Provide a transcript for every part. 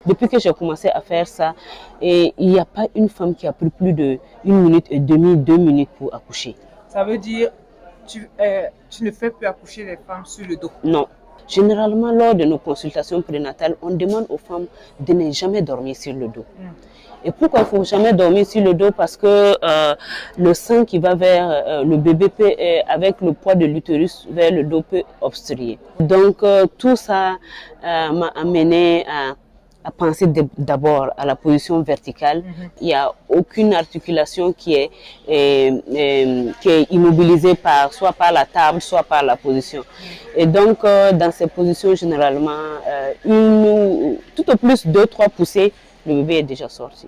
Depuis que j'ai commencé à faire ça, et il n'y a pas une femme qui a pris plus de 1 minute et demie, 2 minutes pour accoucher. Ça veut dire tu ne fais plus accoucher les femmes sur le dos. Non. Généralement, lors de nos consultations prénatales, on demande aux femmes de ne jamais dormir sur le dos. Et pourquoi il ne faut jamais dormir sur le dos? Parce que le sang qui va vers le bébé peut, avec le poids de l'utérus vers le dos peut obstruer. Donc tout ça m'a amené à penser d'abord à la position verticale. Il n'y a aucune articulation qui est immobilisée soit par la table, soit par la position. Et donc, dans ces positions, généralement, tout au plus 2-3 poussées, le bébé est déjà sorti.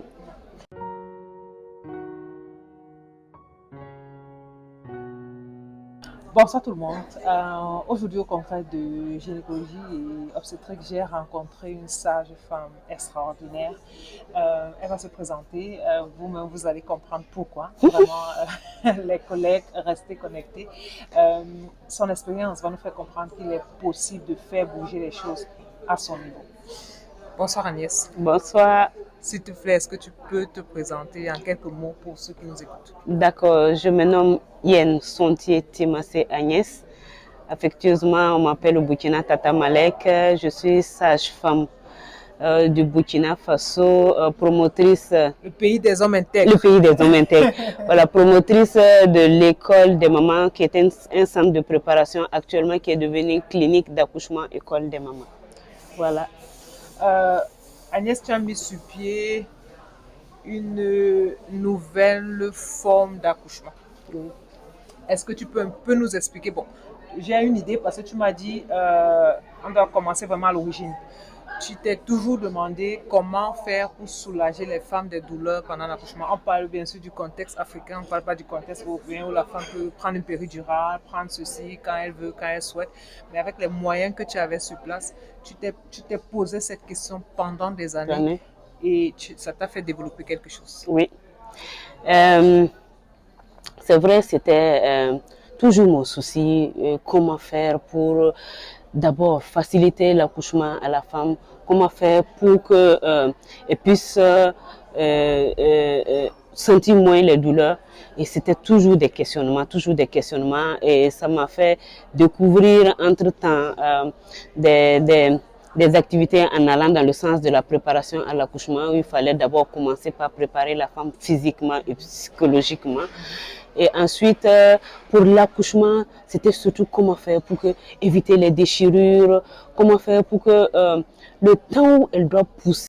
Bonsoir tout le monde. Aujourd'hui au conférence de gynécologie et obstétrique, j'ai rencontré une sage femme extraordinaire. Elle va se présenter. Vous-même, vous allez comprendre pourquoi. Vraiment, les collègues, restez connectés. Son expérience va nous faire comprendre qu'il est possible de faire bouger les choses à son niveau. Bonsoir Agnès. Bonsoir. S'il te plaît, est-ce que tu peux te présenter en quelques mots pour ceux qui nous écoutent? D'accord, je me nomme Yen Sontier Timase Agnès. Affectueusement, on m'appelle au Burkina Tata Malek. Je suis sage-femme du Burkina Faso, promotrice. Le pays des hommes intègres. Le pays des hommes intègres. Voilà, promotrice de l'école des mamans, qui est un centre de préparation actuellement qui est devenu clinique d'accouchement école des mamans. Voilà. Agnès, tu as mis sur pied une nouvelle forme d'accouchement. Oui. Est-ce que tu peux un peu nous expliquer? Bon, j'ai une idée parce que tu m'as dit on doit commencer vraiment à l'origine. Tu t'es toujours demandé comment faire pour soulager les femmes des douleurs pendant l'accouchement. On parle bien sûr du contexte africain, on ne parle pas du contexte européen où la femme peut prendre une péridurale, prendre ceci quand elle veut, quand elle souhaite. Mais avec les moyens que tu avais sur place, tu t'es posé cette question pendant des années et ça t'a fait développer quelque chose. Oui. C'est vrai, c'était toujours mon souci, comment faire pour d'abord faciliter l'accouchement à la femme, comment faire pour qu'elle puisse sentir moins les douleurs. Et c'était toujours des questionnements, et ça m'a fait découvrir entre-temps des activités en allant dans le sens de la préparation à l'accouchement, où il fallait d'abord commencer par préparer la femme physiquement et psychologiquement. Et ensuite, pour l'accouchement, c'était surtout comment faire pour éviter les déchirures, comment faire pour que le temps où elle doit pousser,